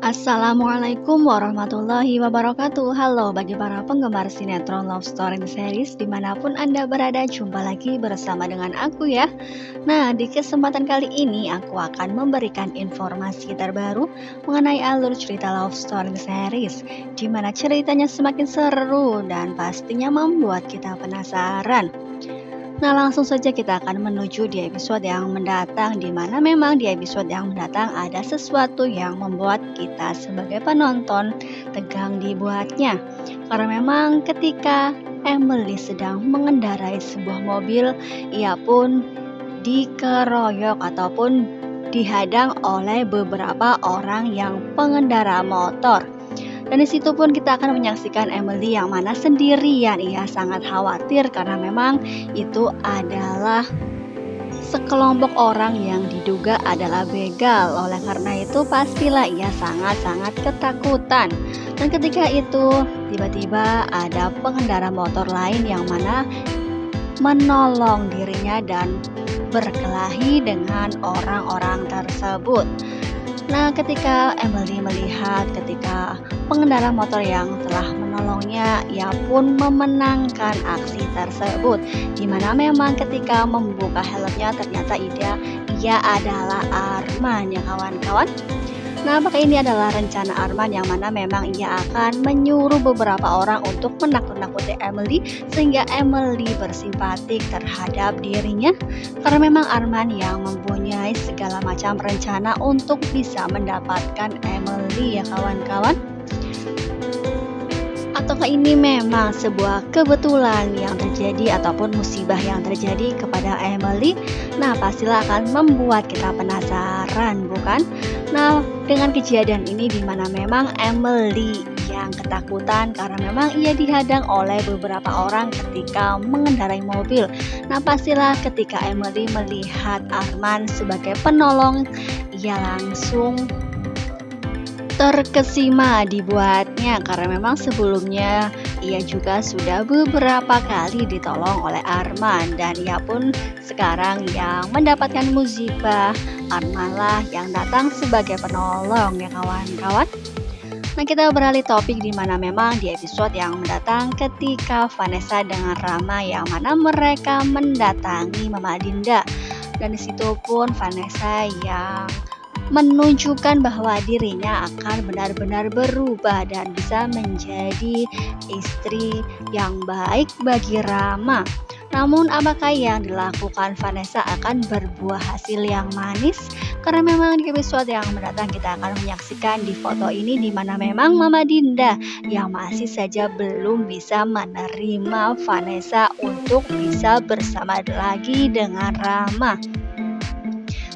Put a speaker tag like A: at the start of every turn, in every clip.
A: Assalamualaikum warahmatullahi wabarakatuh. Halo bagi para penggemar sinetron Love Story Series dimanapun Anda berada, jumpa lagi bersama dengan aku ya. Nah, di kesempatan kali ini aku akan memberikan informasi terbaru mengenai alur cerita Love Story Series, di mana ceritanya semakin seru dan pastinya membuat kita penasaran. Nah, langsung saja kita akan menuju di episode yang mendatang, di mana memang di episode yang mendatang ada sesuatu yang membuat kita sebagai penonton tegang dibuatnya. Karena memang ketika Emily sedang mengendarai sebuah mobil, ia pun dikeroyok ataupun dihadang oleh beberapa orang yang pengendara motor. Dan di situ pun kita akan menyaksikan Emily yang mana sendirian. Ia sangat khawatir karena memang itu adalah sekelompok orang yang diduga adalah begal. Oleh karena itu pastilah ia sangat-sangat ketakutan. Dan ketika itu tiba-tiba ada pengendara motor lain yang mana menolong dirinya dan berkelahi dengan orang-orang tersebut. Nah, ketika Emily melihat ketika pengendara motor yang telah menolongnya, ia pun memenangkan aksi tersebut. Dimana memang ketika membuka helmnya ternyata ia adalah Arman ya kawan-kawan. Nah, apakah ini adalah rencana Arman yang mana memang ia akan menyuruh beberapa orang untuk menakut-nakuti Emily sehingga Emily bersimpatik terhadap dirinya? Karena memang Arman yang mempunyai segala macam rencana untuk bisa mendapatkan Emily ya kawan-kawan. Ataukah ini memang sebuah kebetulan yang terjadi ataupun musibah yang terjadi kepada Emily? Nah, pastilah akan membuat kita penasaran, bukan? Nah, dengan kejadian ini di mana memang Emily yang ketakutan karena memang ia dihadang oleh beberapa orang ketika mengendarai mobil. Nah, pastilah ketika Emily melihat Arman sebagai penolong, ia langsung terkesima dibuatnya karena memang sebelumnya ia juga sudah beberapa kali ditolong oleh Arman dan ia pun sekarang yang mendapatkan musibah. Arman lah yang datang sebagai penolong ya kawan-kawan. Nah, kita beralih topik di mana memang di episode yang mendatang ketika Vanessa dengan Rama yang mana mereka mendatangi Mama Dinda. Dan disitu pun Vanessa yang menunjukkan bahwa dirinya akan benar-benar berubah dan bisa menjadi istri yang baik bagi Rama. Namun apakah yang dilakukan Vanessa akan berbuah hasil yang manis? Karena memang di episode yang mendatang kita akan menyaksikan di foto ini di mana memang Mama Dinda yang masih saja belum bisa menerima Vanessa untuk bisa bersama lagi dengan Rama.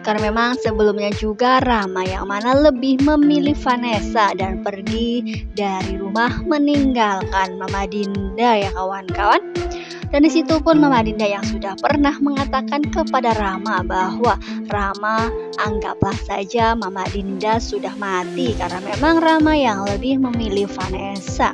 A: Karena memang sebelumnya juga Rama yang mana lebih memilih Vanessa dan pergi dari rumah meninggalkan Mama Dinda ya kawan-kawan. Dan di situ pun Mama Dinda yang sudah pernah mengatakan kepada Rama bahwa Rama anggaplah saja Mama Dinda sudah mati karena memang Rama yang lebih memilih Vanessa.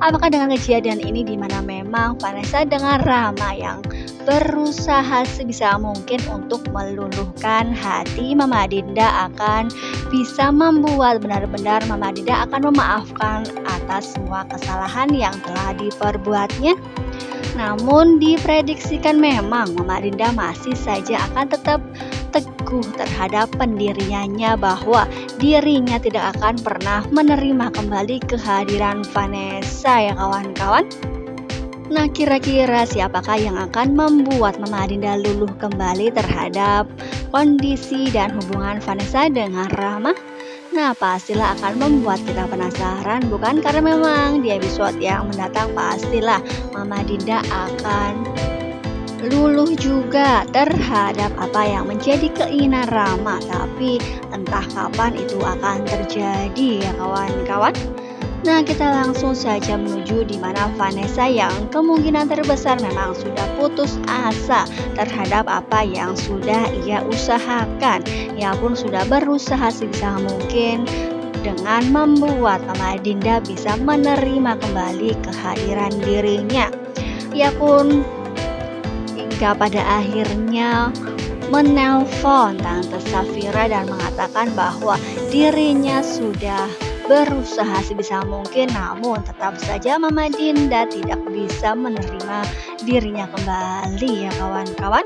A: Apakah dengan kejadian ini di mana memang Vanessa dengan Rama yang berusaha sebisa mungkin untuk meluluhkan hati Mama Dinda akan bisa membuat benar-benar Mama Dinda akan memaafkan atas semua kesalahan yang telah diperbuatnya? Namun diprediksikan memang Mama Dinda masih saja akan tetap teguh terhadap pendiriannya bahwa dirinya tidak akan pernah menerima kembali kehadiran Vanessa ya kawan-kawan. Nah, kira-kira siapakah yang akan membuat Mama Dinda luluh kembali terhadap kondisi dan hubungan Vanessa dengan Rama? Nah, pastilah akan membuat kita penasaran, bukan? Karena memang di episode yang mendatang pastilah Mama Dinda akan luluh juga terhadap apa yang menjadi keinginan Rama. Tapi entah kapan itu akan terjadi ya kawan-kawan. Nah, kita langsung saja menuju di mana Vanessa yang kemungkinan terbesar memang sudah putus asa terhadap apa yang sudah ia usahakan. Ia pun sudah berusaha sebisa mungkin dengan membuat Mama Dinda bisa menerima kembali kehadiran dirinya. Ia pun hingga pada akhirnya menelpon Tante Safira dan mengatakan mengatakan bahwa dirinya sudah berusaha sebisa mungkin, namun tetap saja Mama Dinda tidak bisa menerima dirinya kembali ya kawan-kawan.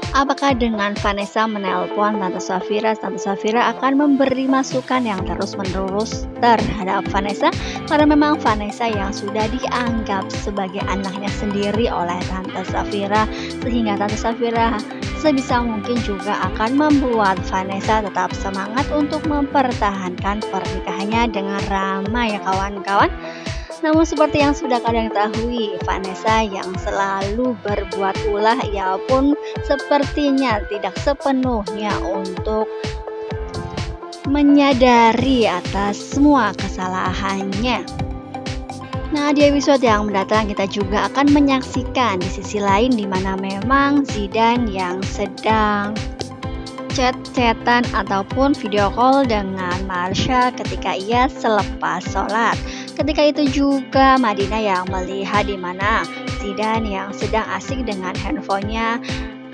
A: Apakah dengan Vanessa menelpon Tante Safira akan memberi masukan yang terus-menerus terhadap Vanessa? Karena memang Vanessa yang sudah dianggap sebagai anaknya sendiri oleh Tante Safira, sehingga Tante Safira sebisa mungkin juga akan membuat Vanessa tetap semangat untuk mempertahankan pernikahannya dengan Rama ya kawan-kawan. Namun seperti yang sudah kalian ketahui, Vanessa yang selalu berbuat ulah, ia pun sepertinya tidak sepenuhnya untuk menyadari atas semua kesalahannya. Nah, di episode yang mendatang kita juga akan menyaksikan di sisi lain di mana memang Zidane yang sedang chat-chatan ataupun video call dengan Marsha ketika ia selepas sholat. Ketika itu juga Madinah yang melihat di mana Zidane yang sedang asik dengan handphonenya.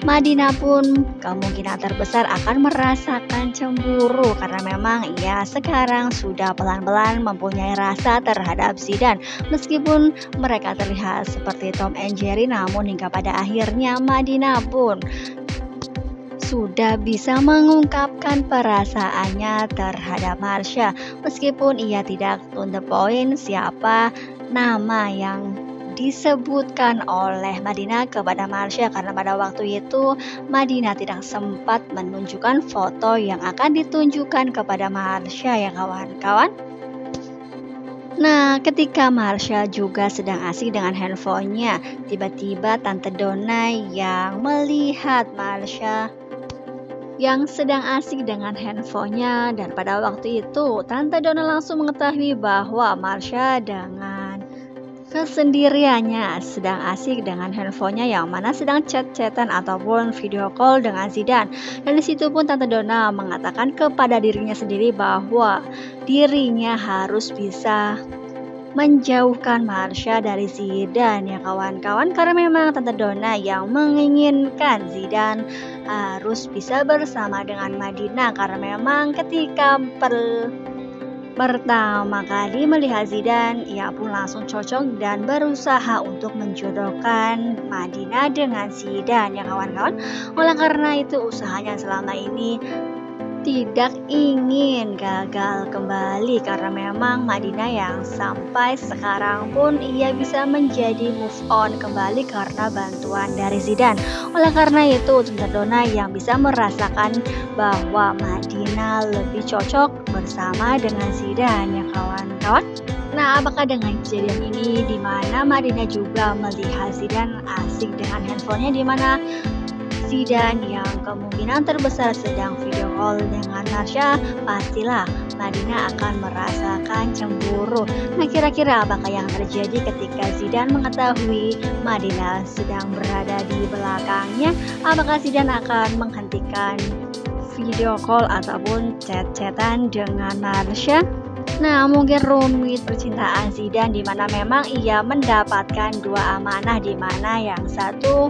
A: Madinah pun kemungkinan terbesar akan merasakan cemburu karena memang ia sekarang sudah pelan-pelan mempunyai rasa terhadap Zidane. Meskipun mereka terlihat seperti Tom and Jerry, namun hingga pada akhirnya Madinah pun sudah bisa mengungkapkan perasaannya terhadap Marsha, meskipun ia tidak to the point siapa nama yang disebutkan oleh Madinah kepada Marsha, karena pada waktu itu Madinah tidak sempat menunjukkan foto yang akan ditunjukkan kepada Marsha ya kawan-kawan. Nah, ketika Marsha juga sedang asik dengan handphonenya, tiba-tiba Tante Donna yang melihat Marsha yang sedang asik dengan handphonenya, dan pada waktu itu Tante Donna langsung mengetahui bahwa Marsha dengan kesendiriannya sedang asik dengan handphonenya yang mana sedang chat-chatan ataupun video call dengan Zidane. Dan disitu pun Tante Donna mengatakan kepada dirinya sendiri bahwa dirinya harus bisa menjauhkan Marsha dari Zidane ya kawan-kawan, karena memang Tante Donna yang menginginkan Zidane harus bisa bersama dengan Madinah, karena memang ketika pertama kali melihat Zidane ia pun langsung cocok dan berusaha untuk menjodohkan Madinah dengan Zidane ya kawan-kawan. Oleh karena itu usahanya selama ini tidak ingin gagal kembali, karena memang Madinah yang sampai sekarang pun ia bisa menjadi move on kembali karena bantuan dari Zidane. Oleh karena itu Tante Donna yang bisa merasakan bahwa Madinah lebih cocok bersama dengan Zidane ya kawan-kawan. Nah, apakah dengan kejadian ini di mana Madinah juga melihat Zidane asik dengan handphonenya, di mana Zidane yang kemungkinan terbesar sedang video call dengan Marsha, pastilah Madinah akan merasakan cemburu. Nah, kira-kira apakah yang terjadi ketika Zidane mengetahui Madinah sedang berada di belakangnya? Apakah Zidane akan menghentikan video call ataupun chat-chatan dengan Marsha? Nah, mungkin rumit percintaan Zidane di mana memang ia mendapatkan dua amanah, di mana yang satu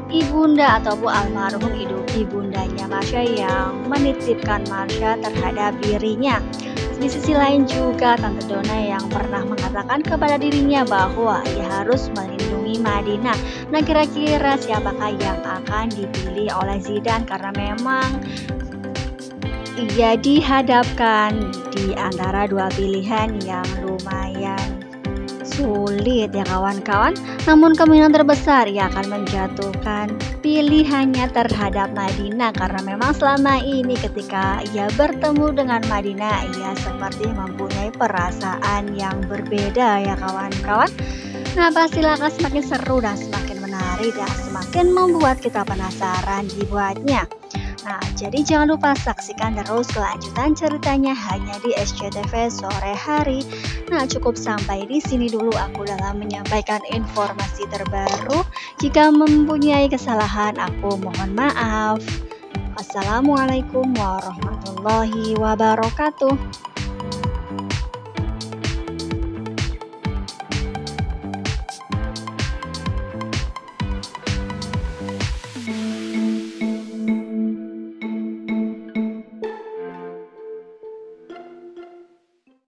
A: ibunda ataupun almarhum ibundanya Marsha yang menitipkan Marsha terhadap dirinya. Di sisi lain juga Tante Donna yang pernah mengatakan kepada dirinya bahwa ia harus melindungi Madinah. Nah, kira-kira siapakah yang akan dipilih oleh Zidane, karena memang ia dihadapkan di antara dua pilihan yang lumayan sulit ya kawan-kawan. Namun kemungkinan terbesar ia akan menjatuhkan pilihannya terhadap Madinah, karena memang selama ini ketika ia bertemu dengan Madinah ia seperti mempunyai perasaan yang berbeda ya kawan-kawan. Nah, pastilah akan semakin seru dan semakin menarik dan semakin membuat kita penasaran dibuatnya. Nah, jadi jangan lupa saksikan terus kelanjutan ceritanya hanya di SCTV sore hari. Nah, cukup sampai di sini dulu aku dalam menyampaikan informasi terbaru. Jika mempunyai kesalahan, aku mohon maaf. Assalamualaikum warahmatullahi wabarakatuh.